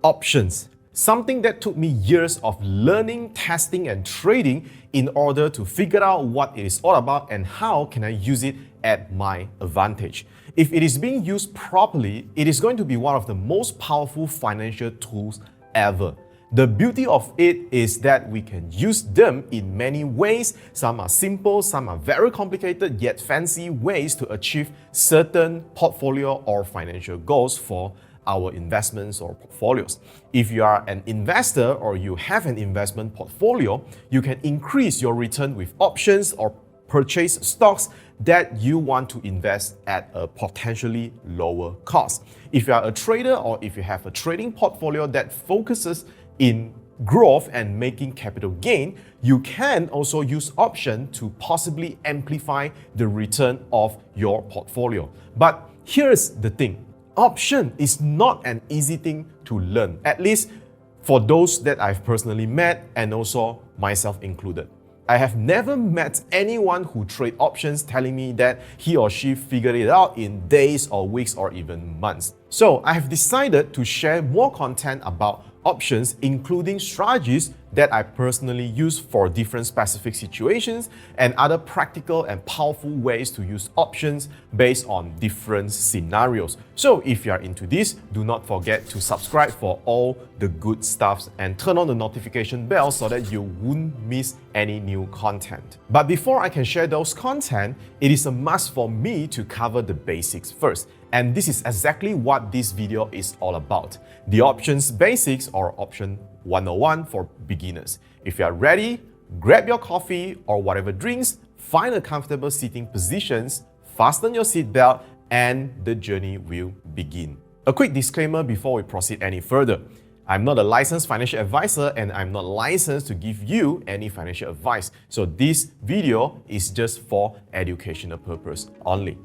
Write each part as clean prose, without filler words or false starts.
Options. Something that took me years of learning, testing, and trading in order to figure out what it is all about and how can I use it at my advantage. If it is being used properly, it is going to be one of the most powerful financial tools ever. The beauty of it is that we can use them in many ways. Some are simple, some are very complicated yet fancy ways to achieve certain portfolio or financial goals for our investments or portfolios. If you are an investor or you have an investment portfolio, you can increase your return with options or purchase stocks that you want to invest at a potentially lower cost. If you are a trader or if you have a trading portfolio that focuses in growth and making capital gain, you can also use option to possibly amplify the return of your portfolio. But here's the thing. Option is not an easy thing to learn, at least for those that I've personally met and also myself included. I have never met anyone who trade options telling me that he or she figured it out in days or weeks or even months. So I have decided to share more content about options, including strategies that I personally use for different specific situations and other practical and powerful ways to use options based on different scenarios. So if you are into this, do not forget to subscribe for all the good stuff and turn on the notification bell so that you won't miss any new content. But before I can share those content, it is a must for me to cover the basics first. And this is exactly what this video is all about. The options basics, or option 101 for beginners. If you are ready, grab your coffee or whatever drinks, find a comfortable seating positions, fasten your seatbelt, and the journey will begin. A quick disclaimer before we proceed any further. I'm not a licensed financial advisor and I'm not licensed to give you any financial advice. So this video is just for educational purpose only.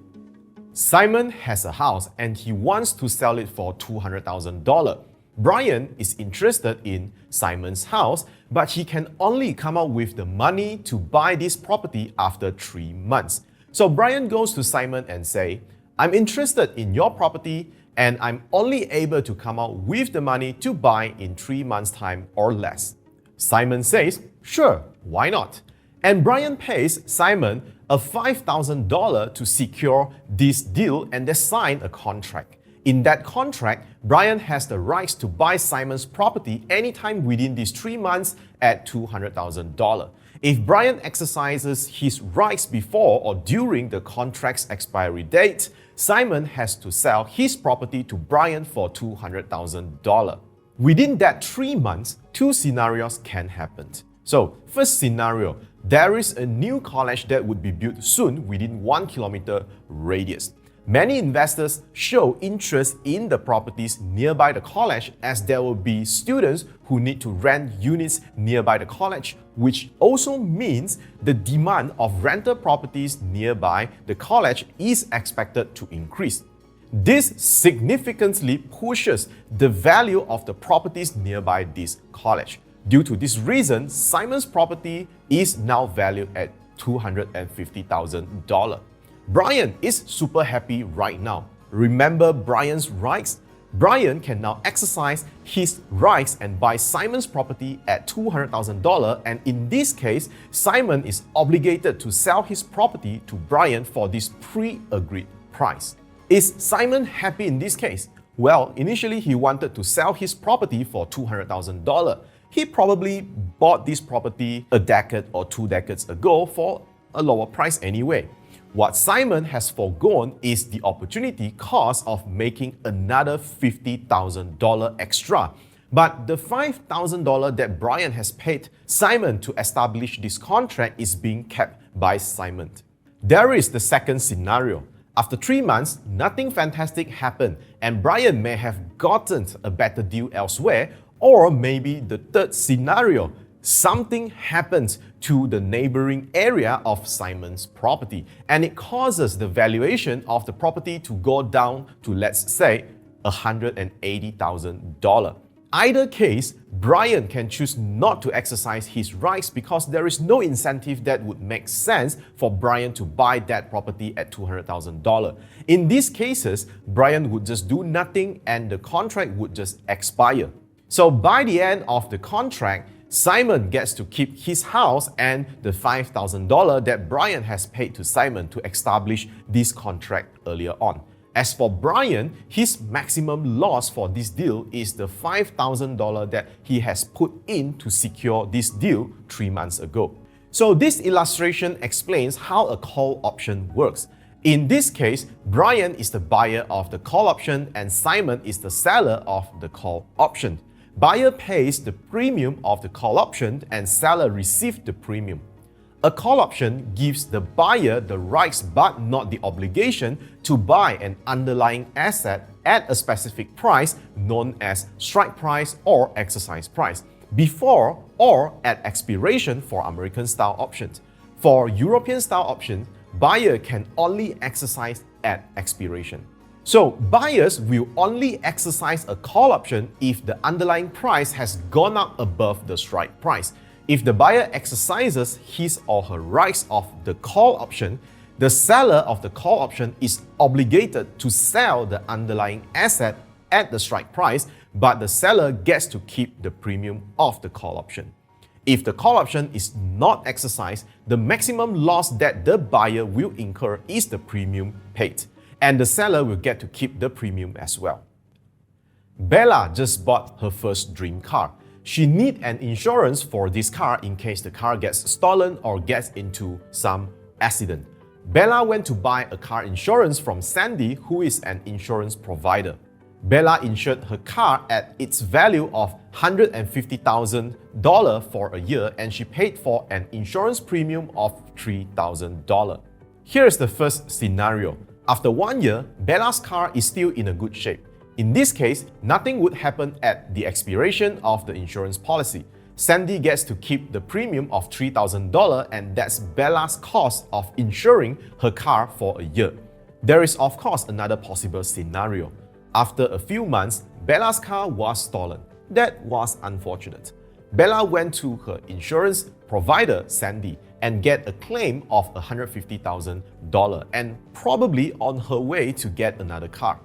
Simon has a house and he wants to sell it for $200,000. Brian is interested in Simon's house, but he can only come up with the money to buy this property after 3 months. So Brian goes to Simon and say, I'm interested in your property and I'm only able to come out with the money to buy in 3 months' time or less. Simon says, sure, why not? And Brian pays Simon a $5,000 to secure this deal and they sign a contract. In that contract, Brian has the rights to buy Simon's property anytime within these 3 months at $200,000. If Brian exercises his rights before or during the contract's expiry date, Simon has to sell his property to Brian for $200,000. Within that 3 months, 2 scenarios can happen. So, first scenario, there is a new college that would be built soon within 1 kilometer radius. Many investors show interest in the properties nearby the college as there will be students who need to rent units nearby the college, which also means the demand of rental properties nearby the college is expected to increase. This significantly pushes the value of the properties nearby this college. Due to this reason, Simon's property is now valued at $250,000. Brian is super happy right now. Remember Brian's rights? Brian can now exercise his rights and buy Simon's property at $200,000, and in this case, Simon is obligated to sell his property to Brian for this pre-agreed price. Is Simon happy in this case? Well, initially he wanted to sell his property for $200,000. He probably bought this property a decade or 2 decades ago for a lower price anyway. What Simon has foregone is the opportunity cost of making another $50,000 extra. But the $5,000 that Brian has paid Simon to establish this contract is being kept by Simon. There is the second scenario. After 3 months, nothing fantastic happened and Brian may have gotten a better deal elsewhere, or maybe the third scenario. Something happens to the neighboring area of Simon's property and it causes the valuation of the property to go down to, let's say, $180,000. Either case, Brian can choose not to exercise his rights because there is no incentive that would make sense for Brian to buy that property at $200,000. In these cases, Brian would just do nothing and the contract would just expire. So by the end of the contract, Simon gets to keep his house and the $5,000 that Brian has paid to Simon to establish this contract earlier on. As for Brian, his maximum loss for this deal is the $5,000 that he has put in to secure this deal 3 months ago. So this illustration explains how a call option works. In this case, Brian is the buyer of the call option and Simon is the seller of the call option. Buyer pays the premium of the call option and seller receives the premium. A call option gives the buyer the rights but not the obligation to buy an underlying asset at a specific price known as strike price or exercise price, before or at expiration for American-style options. For European-style options, buyer can only exercise at expiration. So buyers will only exercise a call option if the underlying price has gone up above the strike price. If the buyer exercises his or her rights of the call option, the seller of the call option is obligated to sell the underlying asset at the strike price, but the seller gets to keep the premium of the call option. If the call option is not exercised, the maximum loss that the buyer will incur is the premium paid, and the seller will get to keep the premium as well. Bella just bought her first dream car. She needs an insurance for this car in case the car gets stolen or gets into some accident. Bella went to buy a car insurance from Sandy, who is an insurance provider. Bella insured her car at its value of $150,000 for a year and she paid for an insurance premium of $3,000. Here is the first scenario. After 1 year, Bella's car is still in a good shape. In this case, nothing would happen at the expiration of the insurance policy. Sandy gets to keep the premium of $3,000 and that's Bella's cost of insuring her car for a year. There is of course another possible scenario. After a few months, Bella's car was stolen. That was unfortunate. Bella went to her insurance provider, Sandy, and get a claim of $150,000 and probably on her way to get another car.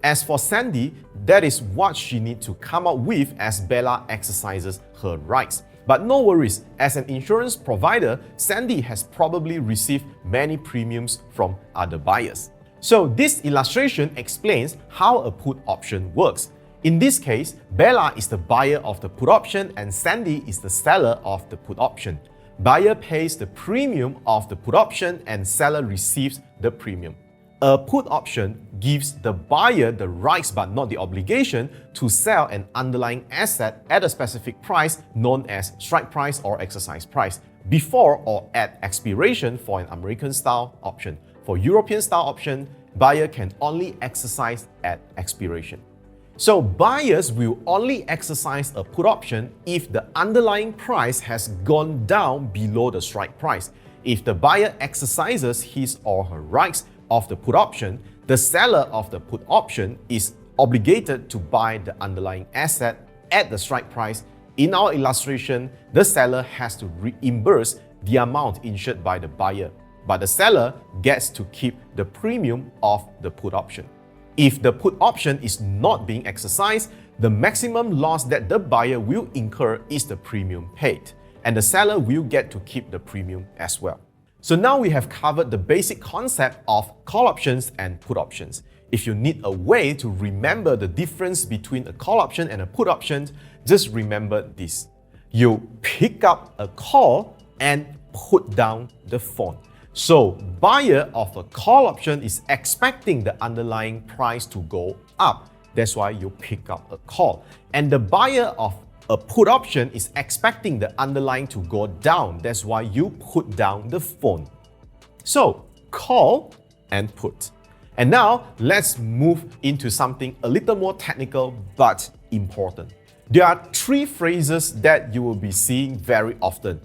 As for Sandy, that is what she needs to come up with as Bella exercises her rights. But no worries, as an insurance provider, Sandy has probably received many premiums from other buyers. So this illustration explains how a put option works. In this case, Bella is the buyer of the put option and Sandy is the seller of the put option. Buyer pays the premium of the put option and seller receives the premium. A put option gives the buyer the rights but not the obligation to sell an underlying asset at a specific price known as strike price or exercise price, before or at expiration for an American-style option. For European-style option, buyer can only exercise at expiration. So buyers will only exercise a put option if the underlying price has gone down below the strike price. If the buyer exercises his or her rights of the put option, the seller of the put option is obligated to buy the underlying asset at the strike price. In our illustration, the seller has to reimburse the amount insured by the buyer, but the seller gets to keep the premium of the put option. If the put option is not being exercised, the maximum loss that the buyer will incur is the premium paid, and the seller will get to keep the premium as well. So now we have covered the basic concept of call options and put options. If you need a way to remember the difference between a call option and a put option, just remember this. You pick up a call and put down the phone. So buyer of a call option is expecting the underlying price to go up. That's why you pick up a call. And the buyer of a put option is expecting the underlying to go down. That's why you put down the phone. So call and put. And now let's move into something a little more technical but important. There are 3 phrases that you will be seeing very often: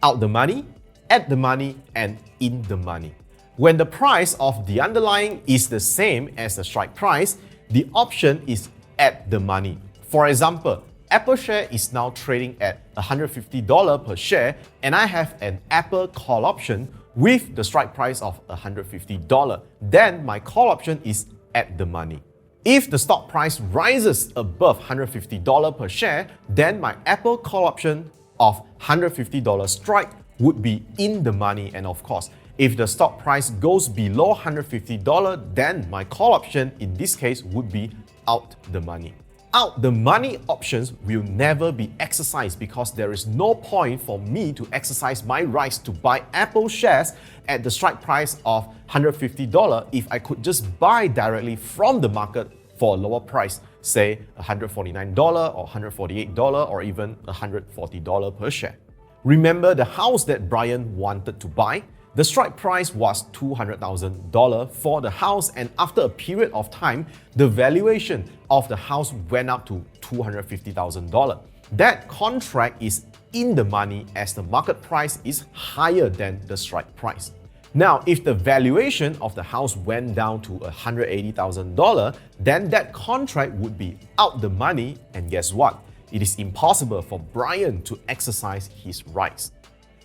out the money, at the money, and in the money. When the price of the underlying is the same as the strike price, the option is at the money. For example, Apple share is now trading at $150 per share and I have an Apple call option with the strike price of $150. Then my call option is at the money. If the stock price rises above $150 per share, then my Apple call option of $150 strike would be in the money. And of course, if the stock price goes below $150, then my call option in this case would be out the money. Out the money options will never be exercised because there is no point for me to exercise my rights to buy Apple shares at the strike price of $150 if I could just buy directly from the market for a lower price, say $149 or $148 or even $140 per share. Remember the house that Brian wanted to buy? The strike price was $200,000 for the house, and after a period of time, the valuation of the house went up to $250,000. That contract is in the money as the market price is higher than the strike price. Now, if the valuation of the house went down to $180,000, then that contract would be out the money, and guess what? It is impossible for Brian to exercise his rights.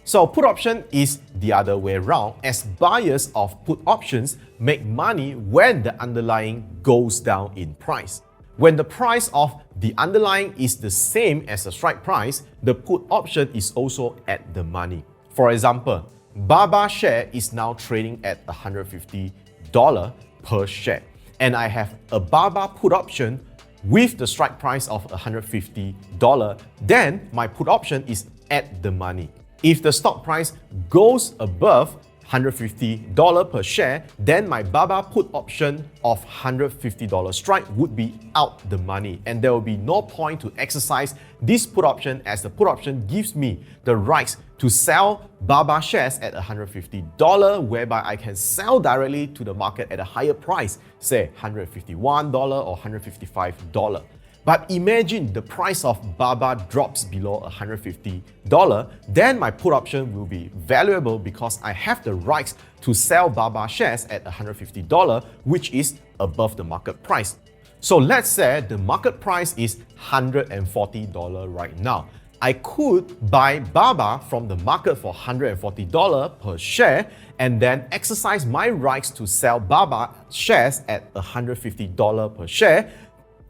So put option is the other way around, as buyers of put options make money when the underlying goes down in price. When the price of the underlying is the same as the strike price, the put option is also at the money. For example, Baba share is now trading at $150 per share, and I have a Baba put option with the strike price of $150, then my put option is at the money. If the stock price goes above $150 per share, then my Baba put option of $150 strike would be out the money, and there will be no point to exercise this put option as the put option gives me the rights to sell Baba shares at $150, whereby I can sell directly to the market at a higher price, say $151 or $155. But imagine the price of Baba drops below $150, then my put option will be valuable because I have the rights to sell Baba shares at $150, which is above the market price. So let's say the market price is $140 right now. I could buy Baba from the market for $140 per share and then exercise my rights to sell Baba shares at $150 per share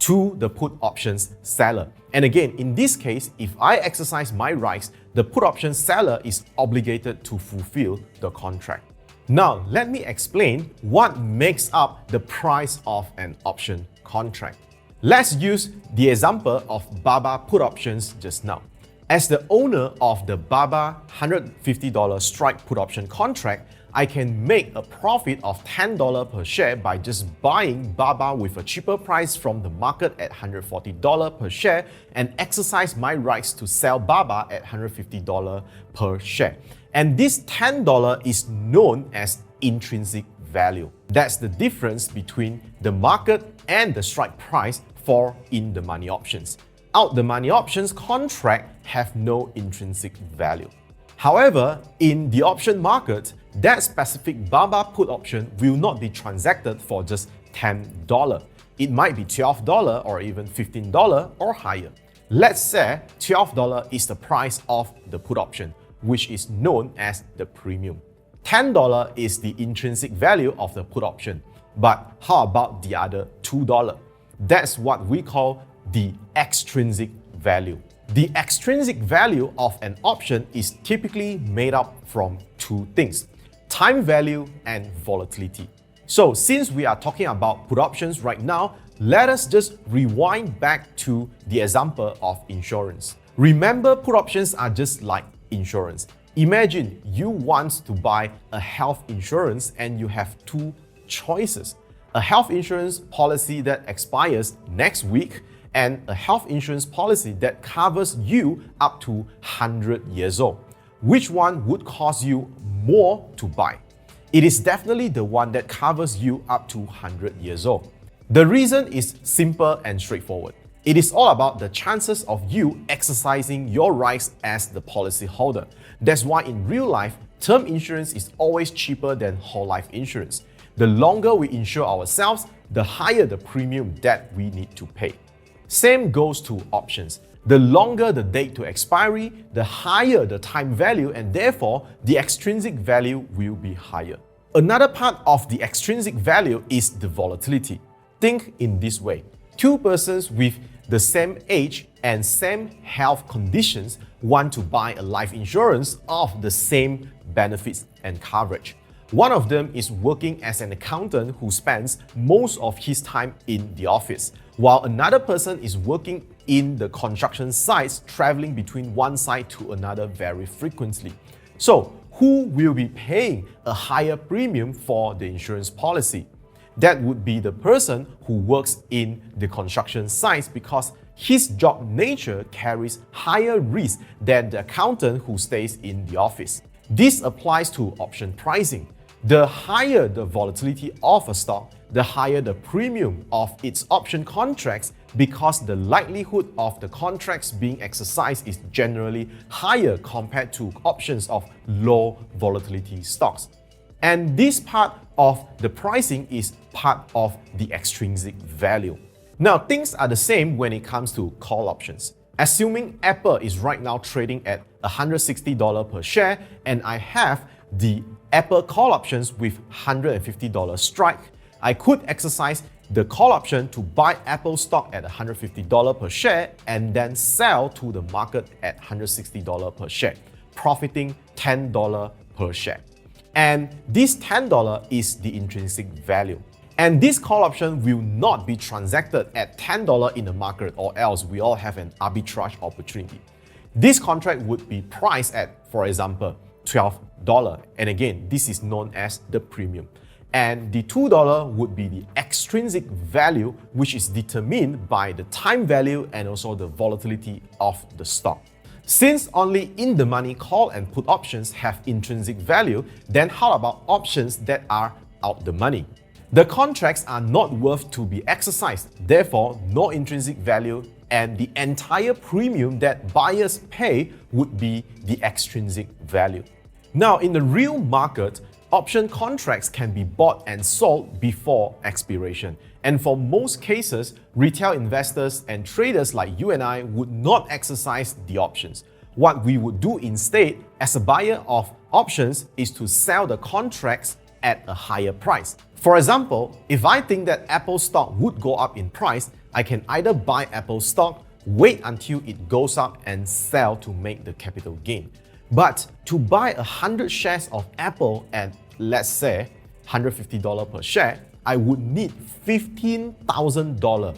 to the put options seller. And again, in this case, if I exercise my rights, the put option seller is obligated to fulfill the contract. Now, let me explain what makes up the price of an option contract. Let's use the example of Baba put options just now. As the owner of the Baba $150 strike put option contract, I can make a profit of $10 per share by just buying Baba with a cheaper price from the market at $140 per share and exercise my rights to sell Baba at $150 per share. And this $10 is known as intrinsic value. That's the difference between the market and the strike price for in-the-money options. Out-the-money options contract have no intrinsic value. However, in the option market, that specific Baba put option will not be transacted for just $10. It might be $12 or even $15 or higher. Let's say $12 is the price of the put option, which is known as the premium. $10 is the intrinsic value of the put option. But how about the other $2? That's what we call the extrinsic value. The extrinsic value of an option is typically made up from two things: time value and volatility. So since we are talking about put options right now, let us just rewind back to the example of insurance. Remember, put options are just like insurance. Imagine you want to buy a health insurance and you have two choices: a health insurance policy that expires next week and a health insurance policy that covers you up to 100 years old. Which one would cost you more to buy? It is definitely the one that covers you up to 100 years old. The reason is simple and straightforward. It is all about the chances of you exercising your rights as the policyholder. That's why in real life, term insurance is always cheaper than whole life insurance. The longer we insure ourselves, the higher the premium that we need to pay. Same goes to options. The longer the date to expiry, the higher the time value, and therefore the extrinsic value will be higher. Another part of the extrinsic value is the volatility. Think in this way. Two persons with the same age and same health conditions want to buy a life insurance of the same benefits and coverage. One of them is working as an accountant who spends most of his time in the office, while another person is working in the construction sites, traveling between one site to another very frequently. So, who will be paying a higher premium for the insurance policy? That would be the person who works in the construction sites because his job nature carries higher risk than the accountant who stays in the office. This applies to option pricing. The higher the volatility of a stock, the higher the premium of its option contracts because the likelihood of the contracts being exercised is generally higher compared to options of low volatility stocks. And this part of the pricing is part of the extrinsic value. Now, things are the same when it comes to call options. Assuming Apple is right now trading at $160 per share and I have the Apple call options with $150 strike, I could exercise the call option to buy Apple stock at $150 per share and then sell to the market at $160 per share, profiting $10 per share. And this $10 is the intrinsic value. And this call option will not be transacted at $10 in the market, or else we all have an arbitrage opportunity. This contract would be priced at, for example, $12. And again, this is known as the premium. And the $2 would be the extrinsic value, which is determined by the time value and also the volatility of the stock. Since only in-the-money call and put options have intrinsic value, then how about options that are out the money? The contracts are not worth to be exercised, therefore no intrinsic value, and the entire premium that buyers pay would be the extrinsic value. Now, in the real market, option contracts can be bought and sold before expiration. And for most cases, retail investors and traders like you and I would not exercise the options. What we would do instead as a buyer of options is to sell the contracts at a higher price. For example, if I think that Apple stock would go up in price, I can either buy Apple stock, wait until it goes up and sell to make the capital gain. But to buy 100 shares of Apple at, let's say, $150 per share, I would need $15,000.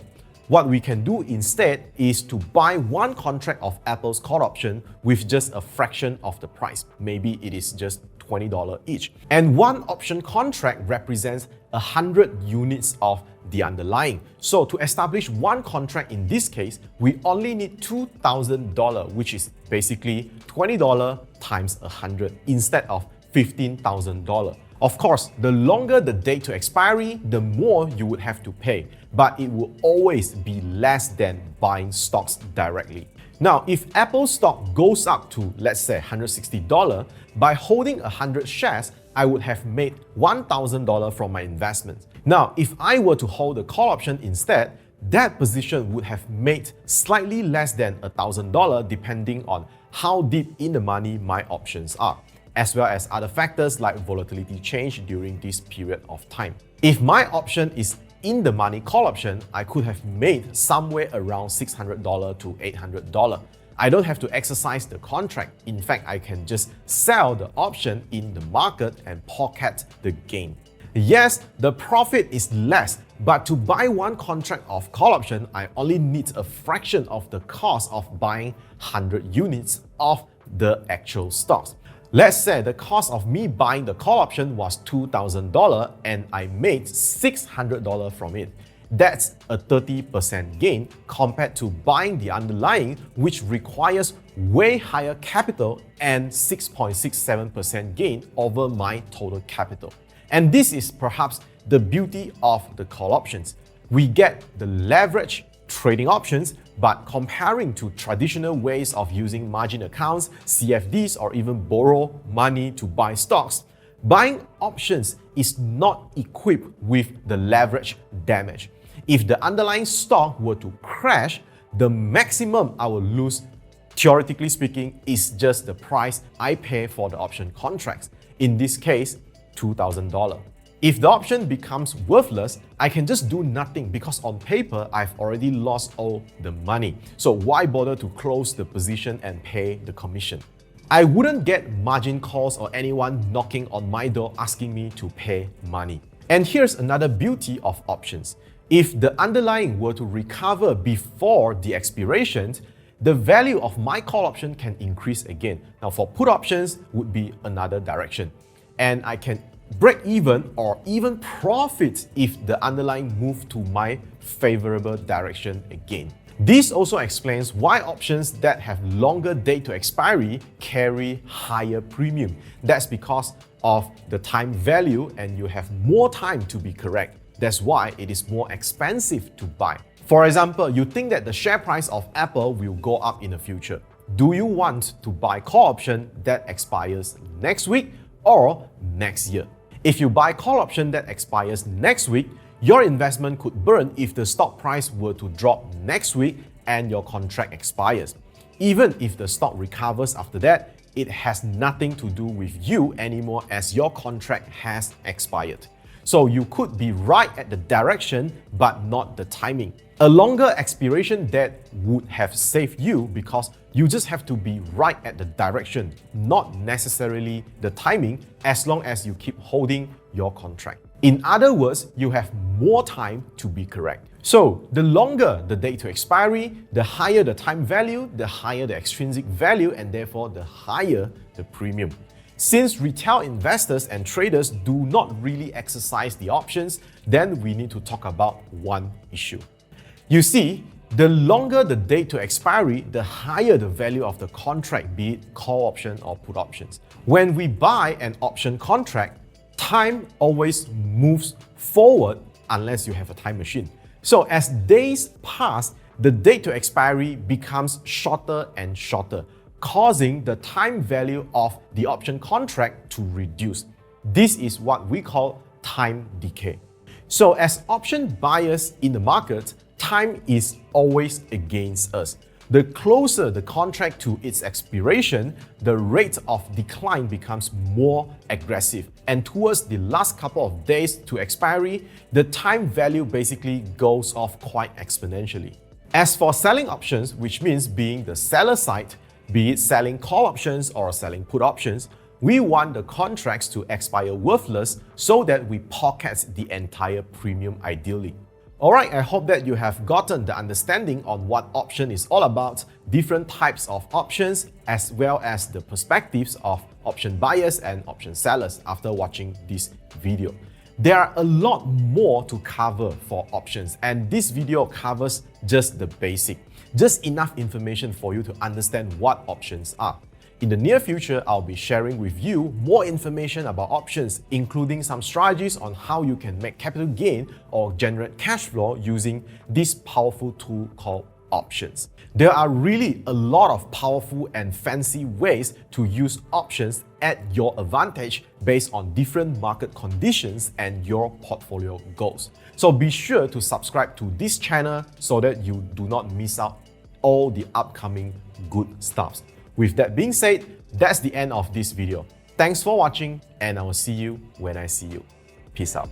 What we can do instead is to buy one contract of Apple's call option with just a fraction of the price. Maybe it is just $20 each. And one option contract represents 100 units of the underlying. So to establish one contract in this case, we only need $2,000, which is basically $20 times 100 instead of $15,000. Of course, the longer the date to expiry, the more you would have to pay, but it will always be less than buying stocks directly. Now, if Apple stock goes up to, let's say, $160, by holding 100 shares, I would have made $1,000 from my investment. Now, if I were to hold the call option instead, that position would have made slightly less than $1,000 depending on how deep in the money my options are, as well as other factors like volatility change during this period of time. If my option is in the money call option, I could have made somewhere around $600 to $800. I don't have to exercise the contract. In fact, I can just sell the option in the market and pocket the gain. Yes, the profit is less, but to buy one contract of call option, I only need a fraction of the cost of buying 100 units of the actual stocks. Let's say the cost of me buying the call option was $2,000 and I made $600 from it. That's a 30% gain compared to buying the underlying, which requires way higher capital and 6.67% gain over my total capital. And this is perhaps the beauty of the call options. We get the leverage trading options, but comparing to traditional ways of using margin accounts, CFDs, or even borrow money to buy stocks, buying options is not equipped with the leverage damage. If the underlying stock were to crash, the maximum I will lose, theoretically speaking, is just the price I pay for the option contracts. In this case, $2,000. If the option becomes worthless, I can just do nothing because on paper, I've already lost all the money. So why bother to close the position and pay the commission? I wouldn't get margin calls or anyone knocking on my door asking me to pay money. And here's another beauty of options. If the underlying were to recover before the expiration, the value of my call option can increase again. Now for put options would be another direction. And I can break even or even profit if the underlying move to my favorable direction again. This also explains why options that have longer date to expiry carry higher premium. That's because of the time value and you have more time to be correct. That's why it is more expensive to buy. For example, you think that the share price of Apple will go up in the future. Do you want to buy call option that expires next week or next year? If you buy call option that expires next week, your investment could burn if the stock price were to drop next week and your contract expires. Even if the stock recovers after that, it has nothing to do with you anymore as your contract has expired. So you could be right at the direction but not the timing. A longer expiration date would have saved you because you just have to be right at the direction, not necessarily the timing, as long as you keep holding your contract. In other words, you have more time to be correct. So the longer the date to expiry, the higher the time value, the higher the extrinsic value, and therefore the higher the premium. Since retail investors and traders do not really exercise the options, then we need to talk about one issue. You see, the longer the date to expiry, the higher the value of the contract, be it call option or put options. When we buy an option contract, time always moves forward unless you have a time machine. So as days pass, the date to expiry becomes shorter and shorter, causing the time value of the option contract to reduce. This is what we call time decay. So as option buyers in the market, time is always against us. The closer the contract to its expiration, the rate of decline becomes more aggressive. And towards the last couple of days to expiry, the time value basically goes off quite exponentially. As for selling options, which means being the seller side, be it selling call options or selling put options, we want the contracts to expire worthless so that we pocket the entire premium ideally. Alright, I hope that you have gotten the understanding on what option is all about, different types of options, as well as the perspectives of option buyers and option sellers after watching this video. There are a lot more to cover for options, and this video covers just the basic, just enough information for you to understand what options are. In the near future, I'll be sharing with you more information about options, including some strategies on how you can make capital gain or generate cash flow using this powerful tool called options. There are really a lot of powerful and fancy ways to use options at your advantage based on different market conditions and your portfolio goals. So be sure to subscribe to this channel so that you do not miss out all the upcoming good stuff. With that being said, that's the end of this video. Thanks for watching, and I will see you when I see you. Peace out.